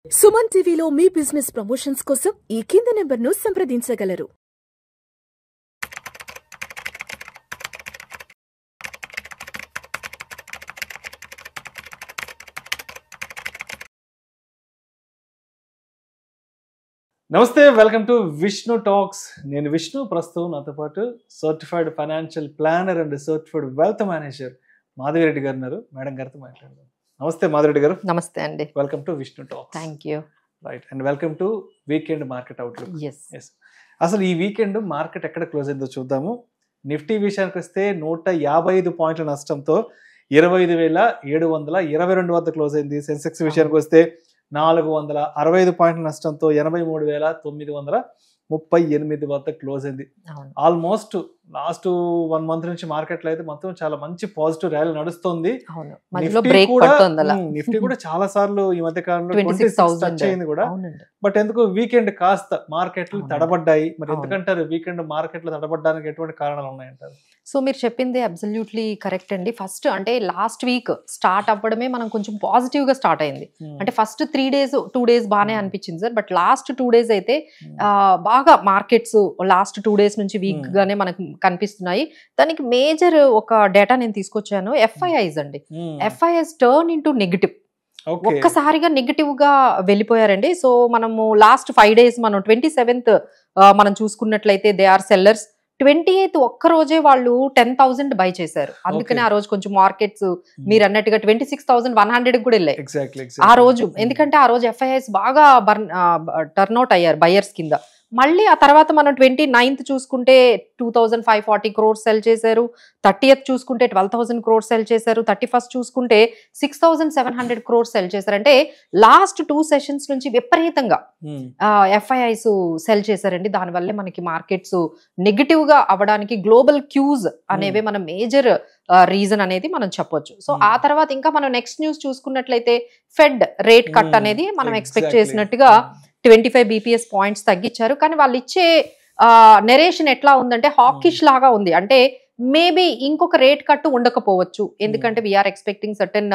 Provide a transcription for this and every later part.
సుమన్ టీవీలో మీ business promotions కోసం ఈ కింది నెంబర్ను సంప్రదించగలరు. నమస్తే, వెల్కమ్ టు విష్ణు టాక్స్. నేను విష్ణు. ప్రస్తుతం నాతో పాటు certified financial planner and certified wealth manager Madhavi Reddy గారు ఉన్నారు. మేడం గారితో మాట్లాడదాం. నమస్తే మాధవిరెడ్డి గారు. నమస్తే అండి. Welcome to Vishnu talks. Thank you. Right, and welcome to weekend market outlook. Yes. అసలు ఈ వీకెండ్ మార్కెట్ ఎక్కడ క్లోజ్ అయిందో చూద్దాము. నిఫ్టీ విషయానికి వస్తే 155 పాయింట్ల నష్టంతో 25,722 వద్ద క్లోజ్ అయింది. సెన్సెక్స్ విషయానికి వస్తే 465 పాయింట్ల నష్టంతో 83,938 వద్ద క్లోజ్ అయింది. ఆల్మోస్ట్ లాస్ట్ 1 మంత్ నుంచి మార్కెట్ లో అయితే మొత్తం చాలా మంచి పాజిటివ్ ర్యాలీ నడుస్తుంది. నిఫ్టీ కూడా చాలా సార్లు ఈ మధ్య కాలంలో 26,000 టచ్ అయింది కూడా. బట్ ఎందుకు వీకెండ్ కాస్త మార్కెట్లు తడబడ్డాయి? మరి ఎందుకంటారు వీకెండ్ మార్కెట్లు తడబడ్డానికి ఎటువంటి కారణాలు ఉన్నాయంటారు? సో మీరు చెప్పింది అబ్సల్యూట్లీ కరెక్ట్ అండి. ఫస్ట్ అంటే లాస్ట్ వీక్ స్టార్ట్ అవ్వడమే మనం కొంచెం పాజిటివ్ గా స్టార్ట్ అయింది. అంటే ఫస్ట్ 2 డేస్ బాగానే అనిపించింది సార్. బట్ లాస్ట్ 2 డేస్ అయితే బాగా మార్కెట్స్ లాస్ట్ 2 డేస్ నుంచి వీక్ గానే మనకు కనిపిస్తున్నాయి. దానికి మేజర్ ఒక డేటా నేను తీసుకొచ్చాను. ఎఫ్ఐఐస్ అండి. FIIs turn into negative. ఒక్కసారిగా నెగిటివ్ గా వెళ్ళిపోయారండి. సో మనము లాస్ట్ 5 డేస్ మనం 27th మనం చూసుకున్నట్లయితే దే ఆర్ సెల్లర్స్. 28th ఒక్క రోజే వాళ్ళు 10,000 బై చేశారు. అందుకనే ఆ రోజు కొంచెం మార్కెట్స్ మీరు అన్నట్టుగా 26,100 కూడా వెళ్ళాయి ఆ రోజు. ఎందుకంటే ఆ రోజు ఎఫ్ఐఐస్ బాగా టర్న్అవుట్ అయ్యారు బయర్స్ కింద. మళ్ళీ ఆ తర్వాత మనం 29th చూసుకుంటే 2,540 crores సెల్ చేశారు. 30th చూసుకుంటే 12,000 crores సెల్ చేశారు. 31st చూసుకుంటే 6,700 crores సెల్ చేశారు. అంటే లాస్ట్ 2 సెషన్స్ నుంచి విపరీతంగా ఎఫ్ఐఐస్ సెల్ చేశారండి. దానివల్లే మనకి మార్కెట్స్ నెగిటివ్ గా అవ్వడానికి గ్లోబల్ క్యూస్ అనేవి మన మేజర్ రీజన్ అనేది మనం చెప్పొచ్చు. సో ఆ తర్వాత ఇంకా మనం నెక్స్ట్ న్యూస్ చూసుకున్నట్లయితే ఫెడ్ రేట్ కట్ అనేది మనం ఎక్స్పెక్ట్ చేసినట్టుగా 25 BPS పాయింట్స్ తగ్గించారు. కానీ వాళ్ళు ఇచ్చే నెరేషన్ ఎట్లా ఉందంటే హాకిష్ లాగా ఉంది. అంటే మేబీ ఇంకొక రేట్ కట్ ఉండకపోవచ్చు. ఎందుకంటే వీఆర్ ఎక్స్పెక్టింగ్ సర్టెన్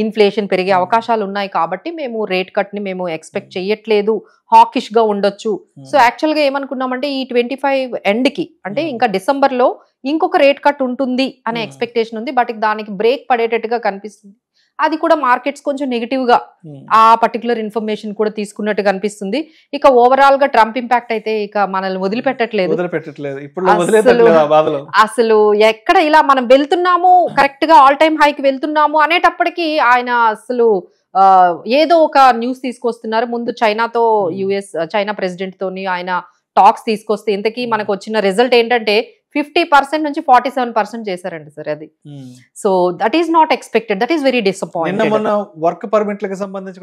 ఇన్ఫ్లేషన్ పెరిగే అవకాశాలు ఉన్నాయి కాబట్టి మేము రేట్ కట్ ని మేము ఎక్స్పెక్ట్ చేయట్లేదు, హాకిష్ గా ఉండొచ్చు. సో యాక్చువల్ గా ఏమనుకున్నామంటే ఈ 25 ఎండ్ కి అంటే ఇంకా డిసెంబర్ లో ఇంకొక రేట్ కట్ ఉంటుంది అనే ఎక్స్పెక్టేషన్ ఉంది. బట్ దానికి బ్రేక్ పడేటట్టుగా కనిపిస్తుంది. అది కూడా మార్కెట్స్ కొంచెం నెగిటివ్ గా ఆ పర్టికులర్ ఇన్ఫర్మేషన్ కూడా తీసుకున్నట్టు కనిపిస్తుంది. ఇక ఓవరాల్ గా ట్రంప్ ఇంపాక్ట్ అయితే ఇక మనల్ని వదిలిపెట్టట్లేదు. అసలు ఎక్కడ ఇలా మనం వెళ్తున్నాము కరెక్ట్ గా ఆల్ టైమ్ హైకి వెళ్తున్నాము అనేటప్పటికీ ఆయన అసలు ఏదో ఒక న్యూస్ తీసుకొస్తున్నారు. ముందు చైనాతో చైనా ప్రెసిడెంట్ తోని ఆయన టాక్స్ తీసుకొస్తే ఇంతకీ మనకు వచ్చిన రిజల్ట్ ఏంటంటే 50% నుంచి 47% చేశారండి సార్. అది so that is not expected. That is very disappointed. Work పర్మిట్లకు సంబంధించి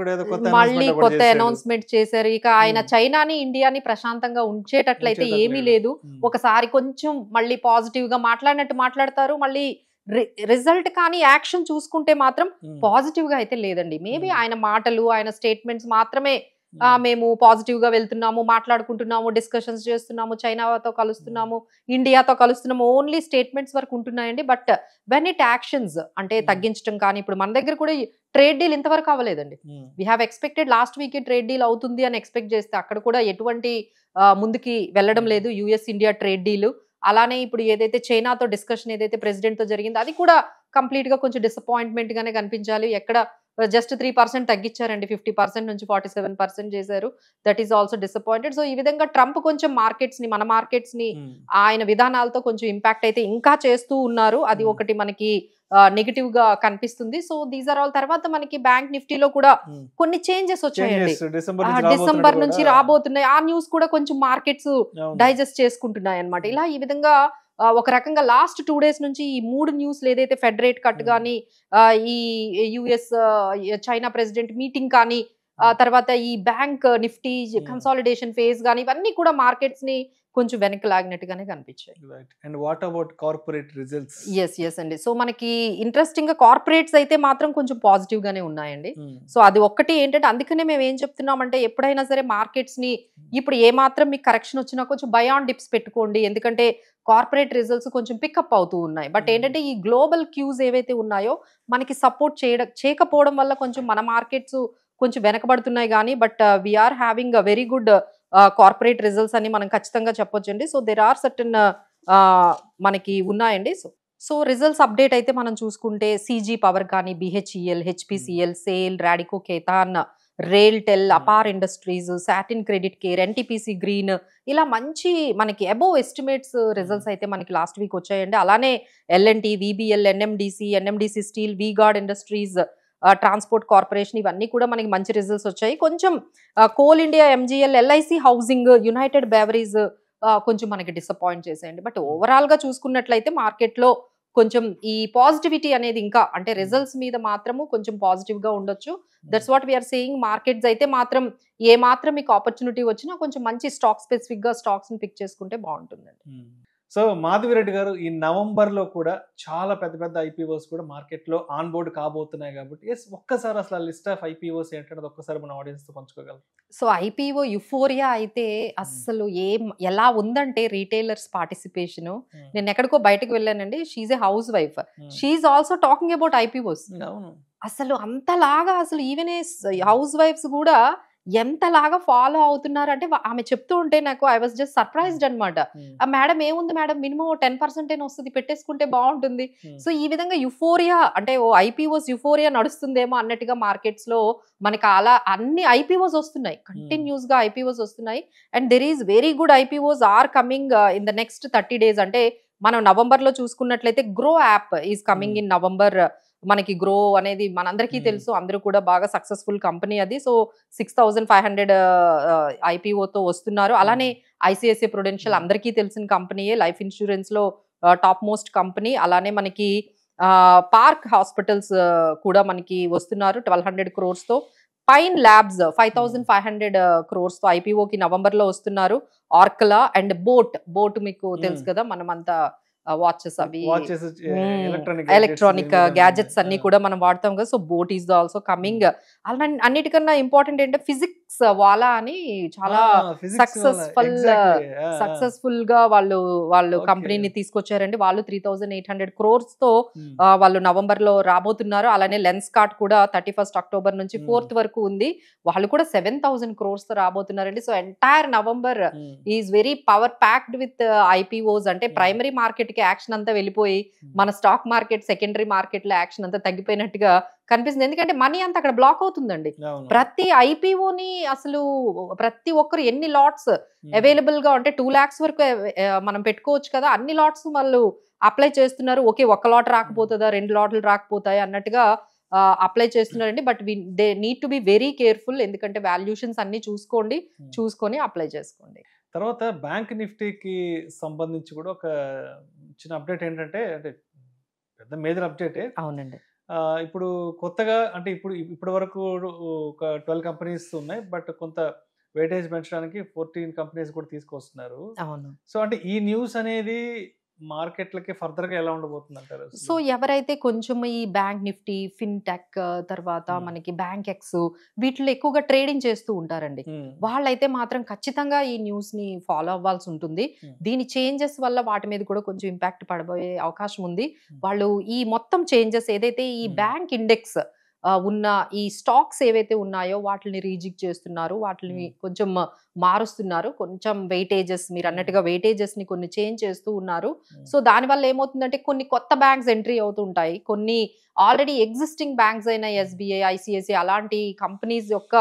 మళ్ళీ కొత్త అనౌన్స్మెంట్ చేశారు. ఇక ఆయన చైనాని ఇండియాని ప్రశాంతంగా ఉంచేటట్లయితే ఏమీ లేదు. ఒకసారి కొంచెం మళ్ళీ పాజిటివ్ గా మాట్లాడినట్టు మాట్లాడతారు. మళ్ళీ రిజల్ట్ కానీ యాక్షన్ చూసుకుంటే మాత్రం పాజిటివ్ గా అయితే లేదండి. మేబీ ఆయన మాటలు ఆయన స్టేట్మెంట్స్ మాత్రమే మేము పాజిటివ్ గా వెళ్తున్నాము, మాట్లాడుకుంటున్నాము, డిస్కషన్స్ చేస్తున్నాము, చైనాతో కలుస్తున్నాము, ఇండియాతో కలుస్తున్నాము, ఓన్లీ స్టేట్మెంట్స్ వరకు ఉంటున్నాయండి. బట్ వెన్ ఇట్ యాక్షన్స్ అంటే తగ్గించడం కానీ ఇప్పుడు మన దగ్గర కూడా ట్రేడ్ డీల్ ఇంతవరకు అవ్వలేదండి. We have expected last week trade deal అవుతుంది అని ఎక్స్పెక్ట్ చేస్తే అక్కడ కూడా ఎటువంటి ముందుకి వెళ్ళడం లేదు యుఎస్ ఇండియా ట్రేడ్ డీల్. అలానే ఇప్పుడు ఏదైతే చైనాతో డిస్కషన్ ఏదైతే ప్రెసిడెంట్ తో జరిగిందో అది కూడా కంప్లీట్ గా కొంచెం డిసప్పాయింట్మెంట్ గానే కనిపించాలి. ఎక్కడ జస్ట్ 3% తగ్గించారండి. 50% నుంచి 47% చేశారు. That is also disappointed. So ఈ విధంగా ట్రంప్ కొంచెం మార్కెట్స్ ని మన మార్కెట్స్ ని ఆయన విధానాలతో కొంచెం ఇంపాక్ట్ అయితే ఇంకా చేస్తూ ఉన్నారు. అది ఒకటి మనకి నెగిటివ్ గా కనిపిస్తుంది. So these are all. తర్వాత మనకి బ్యాంక్ నిఫ్టీలో కూడా కొన్ని చేంజెస్ వచ్చాయండి. డిసెంబర్ నుంచి రాబోతున్నాయి. ఆ న్యూస్ కూడా కొంచెం మార్కెట్స్ డైజెస్ట్ చేసుకుంటున్నాయి అన్నమాట. ఇలా ఈ విధంగా ఒక రకంగా లాస్ట్ 2 డేస్ నుంచి ఈ 3 న్యూస్లు ఏదైతే ఫెడ్ రేట్ కట్ కానీ ఈ యుఎస్ చైనా ప్రెసిడెంట్ మీటింగ్ కానీ తర్వాత ఈ బ్యాంక్ నిఫ్టీ కన్సాలిడేషన్ ఫేజ్ కానీ ఇవన్నీ కూడా మార్కెట్స్ ని కొంచెం వెనక్కి లాగినట్టుగానే కనిపించాయి. And what about corporate results? Yes అండి. సో మనకి ఇంట్రెస్టింగ్ గా కార్పొరేట్స్ అయితే మాత్రం కొంచెం పాజిటివ్ గానే ఉన్నాయండి. సో అది ఒక్కటి ఏంటంటే అందుకనే మేము ఏం చెప్తున్నామంటే ఎప్పుడైనా సరే మార్కెట్స్ ని ఇప్పుడు ఏ మాత్రం మీకు కరెక్షన్ వచ్చినా కొంచెం బై ఆన్ డిప్స్ పెట్టుకోండి. ఎందుకంటే కార్పొరేట్ రిజల్ట్స్ కొంచెం పికప్ అవుతూ ఉన్నాయి. బట్ ఏంటంటే ఈ గ్లోబల్ క్యూస్ ఏవైతే ఉన్నాయో మనకి సపోర్ట్ చేయకపోవడం వల్ల కొంచెం మన మార్కెట్స్ కొంచెం వెనకబడుతున్నాయి కానీ but we're having a very good corporate results అని మనం ఖచ్చితంగా చెప్పొచ్చండి. సో దెర్ ఆర్ సర్టన్ మనకి ఉన్నాయండి. సో రిజల్ట్స్ అప్డేట్ అయితే మనం చూసుకుంటే CG పవర్ కానీ, BHEL, HPCL, SAIL, Radico Khaitan, RailTel, Apar industries, Satin credit care, NTPC green, ఇలా మంచి మనకి అబోవ్ ఎస్టిమేట్స్ రిజల్ట్స్ అయితే మనకి లాస్ట్ వీక్ వచ్చాయండి. అలానే L&T, VBL, NMDC steel, V-Guard industries, transport corporation, ఇవన్నీ కూడా మనకి మంచి రిజల్ట్స్ వచ్చాయి. కొంచెం coal India, MGL, LIC housing, united breweries కొంచెం మనకి డిసప్పాయింట్ చేసేయండి. బట్ ఓవరాల్ గా చూసుకున్నట్లయితే మార్కెట్ లో కొంచెం ఈ పాజిటివిటీ అనేది ఇంకా అంటే రిజల్ట్స్ మీద మాత్రము కొంచెం పాజిటివ్ గా ఉండొచ్చు. That's what we're saying. Markets అయితే మాత్రం ఏ మాత్రం మీకు ఆపర్చునిటీ వచ్చినా కొంచెం మంచి స్టాక్ స్పెసిఫిక్ గా స్టాక్స్ ని పిక్ చేసుకుంటే బాగుంటుందండి. సో మాధవిరెడ్డి గారు, ఈ నవంబర్ లో కూడా చాలా పెద్ద పెద్ద IPOs కూడా మార్కెట్ లో ఆన్ బోర్డ్ కాబోతున్నాయి కాబట్టి ఒక్కసారి అసలు లిస్ట్ ఆఫ్ IPOs ఏంటంటే ఒక్కసారి మన ఆడియన్స్ తో పంచుకోగలం. సో IPO యుఫోరియా అయితే అసలు ఎలా ఉందంటే రీటైలర్స్ పార్టిసిపేషన్, నేను ఎక్కడికో బయటకు వెళ్ళానండి. She a housewife, she also talking about IPOs. అసలు అంతలాగా అసలు ఈవెన్ హౌస్ వైఫ్స్ కూడా ఎంతలాగా ఫాలో అవుతున్నారు అంటే ఆమె చెప్తూ ఉంటే నాకు ఐ వాజ్ జస్ట్ సర్ప్రైజ్డ్ అనమాట. మేడం ఏముంది మేడం, మినిమం 10% వస్తుంది, పెట్టేసుకుంటే బాగుంటుంది. సో ఈ విధంగా యుఫోరియా అంటే IPOs యుఫోరియా నడుస్తుందేమో అన్నట్టుగా మార్కెట్స్ లో మనకి అలా అన్ని IPOs వస్తున్నాయి, కంటిన్యూస్ గా IPOs వస్తున్నాయి. And there is very good IPOs are coming in the next 30 days. అంటే మనం నవంబర్ లో చూసుకున్నట్లయితే Groww app is coming in November. మనకి గ్రో అనేది మనందరికీ తెలుసు, అందరూ కూడా బాగా సక్సెస్ఫుల్ కంపెనీ అది. సో 6500 IPOతో వస్తున్నారు. అలానే ICICI ప్రుడెన్షియల్ అందరికీ తెలిసిన కంపెనీయే, లైఫ్ ఇన్సూరెన్స్ లో టాప్ మోస్ట్ కంపెనీ. అలానే మనకి పార్క్ హాస్పిటల్స్ కూడా మనకి వస్తున్నారు 1200 crores తో. పైన్ ల్యాబ్స్ 5500 crores తో IPOకి నవంబర్ లో వస్తున్నారు. ఆర్కలా అండ్ బోట్ మీకు తెలుసు కదా, మనం అంతా వాచెస్ అవి ఎలక్ట్రానిక్ గ్యాజెట్స్ అన్ని కూడా మనం వాడతాం కదా. So boat is also coming. అలా అన్నిటికన్నా ఇంపార్టెంట్ ఏంటంటే ఫిజిక్స్ వాలా అని చాలా సక్సెస్ఫుల్ గా వాళ్ళు కంపెనీని తీసుకొచ్చారండి. వాళ్ళు 3800 crores తో వాళ్ళు నవంబర్ లో రాబోతున్నారు. అలానే లెన్స్ కార్ట్ కూడా 31st October నుంచి 4th వరకు ఉంది. వాళ్ళు కూడా 7000 crores తో రాబోతున్నారండి. So entire November is very power packed with IPOs. అంటే ప్రైమరీ మార్కెట్ యాక్షన్ అంతా వెళ్ళిపోయి మన స్టాక్ మార్కెట్, సెకండరీ మార్కెట్ లో యాక్షన్ అంతా తగ్గిపోయినట్టుగా కనిపిస్తుంది. ఎందుకంటే మనీ అంతా అక్కడ బ్లాక్ అవుతుందండి. ప్రతి IPOని అసలు ప్రతి ఒక్కరు ఎన్ని లాట్స్ అవైలబుల్ గా అంటే 2 lakhs వరకు మనం పెట్టుకోవచ్చు కదా, అన్ని లాట్స్ వాళ్ళు అప్లై చేస్తున్నారు. ఓకే, 1 lot రాకపోతుందా, 2 lots రాకపోతాయి అన్నట్టుగా అప్లై చేస్తున్నారండి. But they need to be very careful, ఎందుకంటే వాల్యూషన్స్ అన్ని చూసుకొని అప్లై చేసుకోండి. తర్వాత బ్యాంక్ నిఫ్టీకి సంబంధించి కూడా ఒక చిన్న అప్డేట్ ఏంటంటే, అంటే పెద్ద మేజర్ అప్డేటే. అవునండి. ఇప్పుడు కొత్తగా అంటే ఇప్పటి వరకు ఒక 12 కంపెనీస్ ఉన్నాయి, బట్ కొంత వెయిటేజ్ పెంచడానికి 14 కంపెనీస్ కూడా తీసుకొస్తున్నారు. అవును. సో అంటే ఈ న్యూస్ అనేది మార్కెట్లకి ఫర్దర్ గా ఎలా ఉండబోతుంది అంటారు? సో ఎవరైతే కొంచెం ఈ బ్యాంక్ నిఫ్టీ, ఫిన్టెక్, తర్వాత మనకి బ్యాంక్ ఎక్స్ వీటిలో ఎక్కువగా ట్రేడింగ్ చేస్తూ ఉంటారండి, వాళ్ళైతే మాత్రం ఖచ్చితంగా ఈ న్యూస్ ని ఫాలో అవ్వాల్సి ఉంటుంది. దీని చేంజెస్ వల్ల వాటి మీద కూడా కొంచెం ఇంపాక్ట్ పడబోయే అవకాశం ఉంది. వాళ్ళు ఈ మొత్తం చేంజెస్ ఏదైతే ఈ బ్యాంక్ ఇండెక్స్ ఉన్న ఈ స్టాక్స్ ఏవైతే ఉన్నాయో వాటిని రీజిక్ చేస్తున్నారు, వాటిని కొంచెం మారుస్తున్నారు, కొంచెం వెయిటేజెస్ మీరు అన్నట్టుగా వెయిటేజెస్ ని కొన్ని చేంజ్ చేస్తూ ఉన్నారు. సో దానివల్ల ఏమవుతుందంటే కొన్ని కొత్త బ్యాంక్స్ ఎంట్రీ అవుతుంటాయి, కొన్ని ఆల్రెడీ ఎగ్జిస్టింగ్ బ్యాంక్స్ అయిన SBI, ICICI అలాంటి కంపెనీస్ యొక్క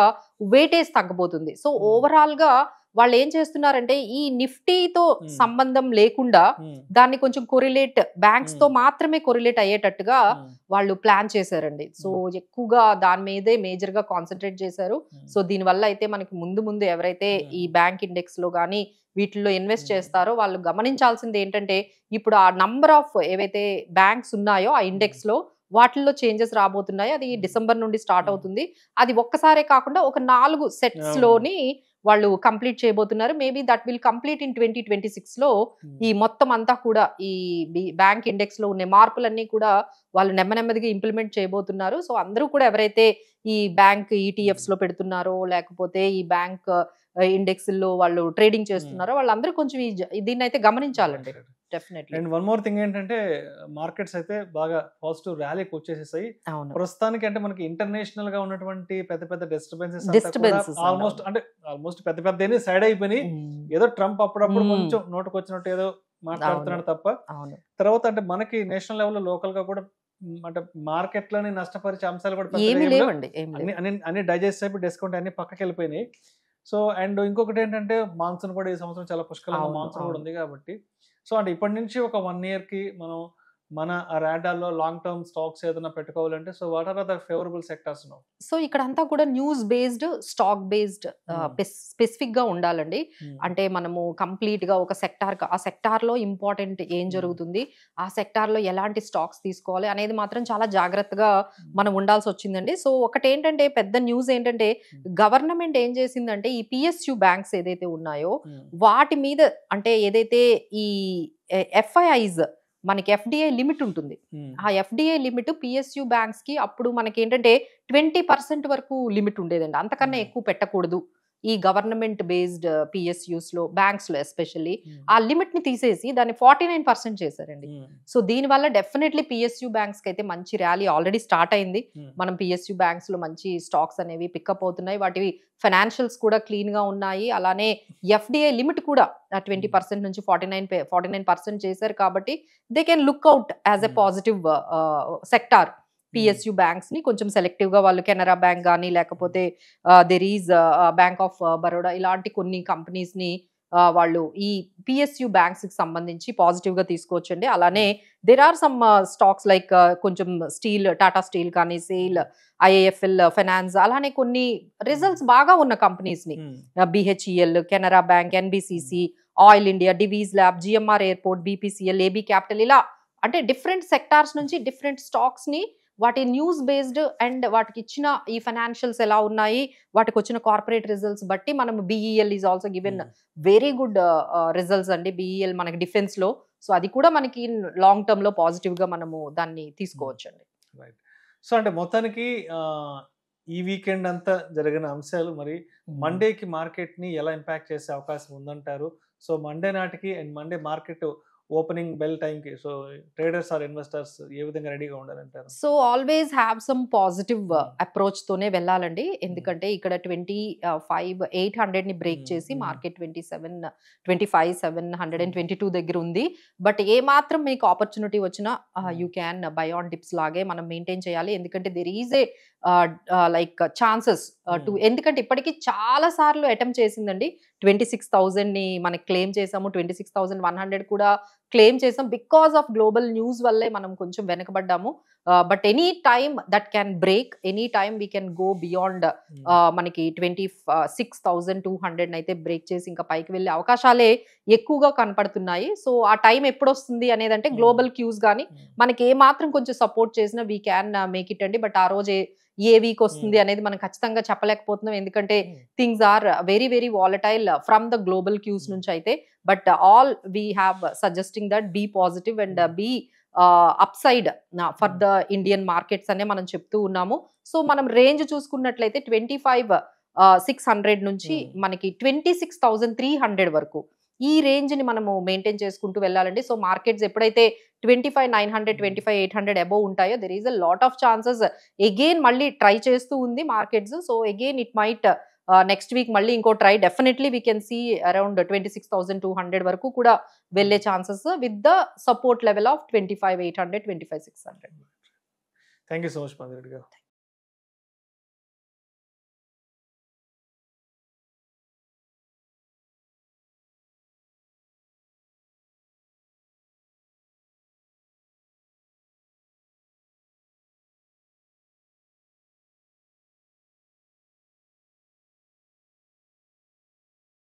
వెయిటేజ్ తగ్గబోతుంది. సో ఓవరాల్ గా వాళ్ళు ఏం చేస్తున్నారంటే ఈ నిఫ్టీతో సంబంధం లేకుండా దాన్ని కొంచెం కొరిలేట్, బ్యాంక్స్ తో మాత్రమే కొరిలేట్ అయ్యేటట్టుగా వాళ్ళు ప్లాన్ చేశారండి. సో ఎక్కువగా దాని మీదే మేజర్ గా కాన్సన్ట్రేట్ చేశారు. సో దీనివల్ల అయితే మనకి ముందు ఎవరైతే ఈ బ్యాంక్ ఇండెక్స్ లో కానీ వీటిల్లో ఇన్వెస్ట్ చేస్తారో వాళ్ళు గమనించాల్సింది ఏంటంటే, ఇప్పుడు ఆ నంబర్ ఆఫ్ ఏవైతే బ్యాంక్స్ ఉన్నాయో ఆ ఇండెక్స్ లో వాటిల్లో చేంజెస్ రాబోతున్నాయి. అది డిసెంబర్ నుండి స్టార్ట్ అవుతుంది. అది ఒక్కసారే కాకుండా ఒక 4 sets లోని వాళ్ళు కంప్లీట్ చేయబోతున్నారు. Maybe that will complete in 2026 లో ఈ మొత్తం అంతా కూడా ఈ బ్యాంక్ ఇండెక్స్ లో ఉన్న మార్పులన్నీ కూడా వాళ్ళు నెమ్మదిగా ఇంప్లిమెంట్ చేయబోతున్నారు. సో అందరూ కూడా ఎవరైతే ఈ బ్యాంక్ ETFs లో పెడుతున్నారో లేకపోతే ఈ బ్యాంక్ ఇండెక్స్ లో వాళ్ళు ట్రేడింగ్ చేస్తున్నారో వాళ్ళందరూ కొంచెం దీన్ని అయితే గమనించాలండి. Definitely. And one more thing ఏంటంటే మార్కెట్స్ అయితే బాగా పాజిటివ్ ర్యాలీకి వచ్చేసేసాయి అవును. ప్రస్తుతానికి. అంటే మనకి ఇంటర్నేషనల్ గా ఉన్నటువంటి పెద్ద పెద్ద డిస్టర్బెన్సెస్ ఆల్మోస్ట్ పెద్ద పెద్ద సైడ్ అయిపోయి ఏదో ట్రంప్ అప్పుడప్పుడు కొంచెం నోటుకు వచ్చినట్టు ఏదో మాట్లాడుతున్నాడు తప్ప తర్వాత అంటే మనకి నేషనల్ లెవెల్లో లోకల్ గా కూడా అంటే మార్కెట్ లోని నష్టపరిచే అంశాలు కూడా అన్ని డైజెస్ట్ అయిపోయి డిస్కౌంట్ అన్ని పక్కకి వెళ్ళిపోయినాయి. సో అండ్ ఇంకొకటి ఏంటంటే మాన్సూన్ కూడా ఈ సంవత్సరం చాలా పుష్కలంగా మాన్సూన్ కూడా ఉంది కాబట్టి సో అంటే ఇప్పటి నుంచి ఒక 1 year కి మనం మన రాడార్లో లాంగ్ టర్మ్ స్టాక్స్ ఏదైనా పెట్టుకోవాలంటే so what are the favourable sectors now? So ఇక్కడ అంతా కూడా news based, stock based specific గా ఉండాలండి. అంటే మనము కంప్లీట్ గా ఒక సెక్టార్, ఆ సెక్టార్ లో ఇంపార్టెంట్ ఏం జరుగుతుంది, ఆ సెక్టార్ లో ఎలాంటి స్టాక్స్ తీసుకోవాలి అనేది మాత్రం చాలా జాగ్రత్తగా మనం ఉండాల్సి వచ్చిందండి. సో ఒకటి ఏంటంటే పెద్ద న్యూస్ ఏంటంటే గవర్నమెంట్ ఏం చేసిందంటే ఈ పిఎస్యు బ్యాంక్స్ ఏదైతే ఉన్నాయో వాటి మీద అంటే ఏదైతే ఈ ఎఫ్ఐఐస్ మనకి ఎఫ్డిఐ లిమిట్ ఉంటుంది, ఆ ఎఫ్డిఐ లిమిట్ పిఎస్యు బ్యాంక్స్ కి అప్పుడు మనకి ఏంటంటే 20% వరకు లిమిట్ ఉండేదండి. అంతకన్నా ఎక్కువ పెట్టకూడదు ఈ గవర్నమెంట్ బేస్డ్ పిఎస్యూస్ లో, బ్యాంక్స్ లో ఎస్పెషల్లీ. ఆ లిమిట్ ని తీసేసి దాన్ని 49% చేశారండి. సో దీని వల్ల డెఫినెట్లీ పిఎస్యు బ్యాంక్స్ కి అయితే మంచి ర్యాలీ ఆల్రెడీ స్టార్ట్ అయింది. మనం పిఎస్యు బ్యాంక్స్ లో మంచి స్టాక్స్ అనేవి పికప్ అవుతున్నాయి, వాటి ఫైనాన్షియల్స్ కూడా క్లీన్ గా ఉన్నాయి. అలానే ఎఫ్డిఐ లిమిట్ కూడా 20% నుంచి 49% చేశారు కాబట్టి they can look out as a positive sector. PSU banks ని కొంచెం సెలెక్టివ్ గా వాళ్ళు కెనరా బ్యాంక్ కానీ లేకపోతే there is bank of Baroda ఇలాంటి కొన్ని కంపెనీస్ ని వాళ్ళు ఈ పిఎస్యు బ్యాంక్స్ కి సంబంధించి పాజిటివ్ గా తీసుకోవచ్చండి. అలానే there are some stocks like కొంచెం స్టీల్, టాటా స్టీల్ కానీ, సేల్, ఐఏఎఫ్ఎల్ ఫైనాన్స్, అలానే కొన్ని రిజల్ట్స్ బాగా ఉన్న కంపెనీస్ ని BHEL, Canara bank, NBCC, oil India, Divi's lab, GMR airport, BPCL, AB capital, ఇలా అంటే డిఫరెంట్ సెక్టార్స్ నుంచి డిఫరెంట్ స్టాక్స్ ని వాటి న్యూస్ బేస్డ్ అండ్ వాటికి ఇచ్చిన ఈ ఫైనాన్షియల్స్ ఎలా ఉన్నాయి, వాటికి వచ్చిన కార్పొరేట్ రిజల్ట్స్ బట్టి మనం BEL is also given very good results అండి. బిఈఎల్ మనకి డిఫెన్స్ లో, సో అది కూడా మనకి లాంగ్ టర్మ్ లో పాజిటివ్ గా మనము దాన్ని తీసుకోవచ్చు అండి. రైట్. సో అంటే మొత్తానికి ఈ వీకెండ్ అంతా జరిగిన అంశాలు మరి మండేకి మార్కెట్ ని ఎలా ఇంపాక్ట్ చేసే అవకాశం ఉందంటారు? సో మండే నాటికి and Monday market opening bell time కి సో ట్రేడర్స్ ఆర్ ఇన్వెస్టర్స్ ఏ విధంగా రెడీగా ఉండాలంటారు? So always have some positive approach తోనే వెళ్ళాలండి. ఎందుకంటే ఇక్కడ 25,800 ని బ్రేక్ చేసి మార్కెట్ 25,722 దగ్గర ఉంది. బట్ ఏ మాత్రం మీకు ఆపర్చునిటీ వచ్చినా you can buy on dips లాగే మనం మెయింటైన్ చేయాలి. ఎందుకంటే there is a like chances to, ఎందుకంటే ఇప్పటికీ చాలా సార్లు అటెంప్ట్ చేసిందండి. 26,000 ని మనకి క్లెయిమ్ చేసాము, 26,100 కూడా క్లెయిమ్ చేసాం. బికాస్ ఆఫ్ గ్లోబల్ న్యూస్ వల్లే మనం కొంచెం వెనకబడ్డాము. But any time that can break, any time we can go beyond మనకి 26,200 అయితే బ్రేక్ చేసి ఇంకా పైకి వెళ్ళే అవకాశాలే ఎక్కువగా కనపడుతున్నాయి. సో ఆ టైం ఎప్పుడు వస్తుంది అనేది అంటే గ్లోబల్ క్యూస్ కానీ మనకి ఏ మాత్రం కొంచెం సపోర్ట్ చేసినా వీ క్యాన్ మేక్ ఇట్ అండి. బట్ ఆ రోజు ఏ వీక్ వస్తుంది అనేది మనం ఖచ్చితంగా చెప్పలేకపోతున్నాం, ఎందుకంటే things are very very volatile from the global cues నుంచి అయితే. But all we have suggesting that be positive and be upside for the Indian markets అనే మనం చెప్తూ ఉన్నాము. సో మనం రేంజ్ చూసుకున్నట్లయితే 25,600 నుంచి మనకి 26,300 వరకు ఈ రేంజ్ ని మనము మెయింటైన్ చేసుకుంటూ వెళ్ళాలండి. సో మార్కెట్స్ ఎప్పుడైతే 25,900, 25,800 అబోవ్ ఉంటాయో there is a lot of chances again మళ్ళీ ట్రై చేస్తూ ఉంది markets. So again it might next week మళ్ళీ ఇంకో try, definitely we can see around 26,200 వరకు కూడా వెళ్ళే chances with the support level of 25,800, 25,600. Thank you so much Madhavi గారు.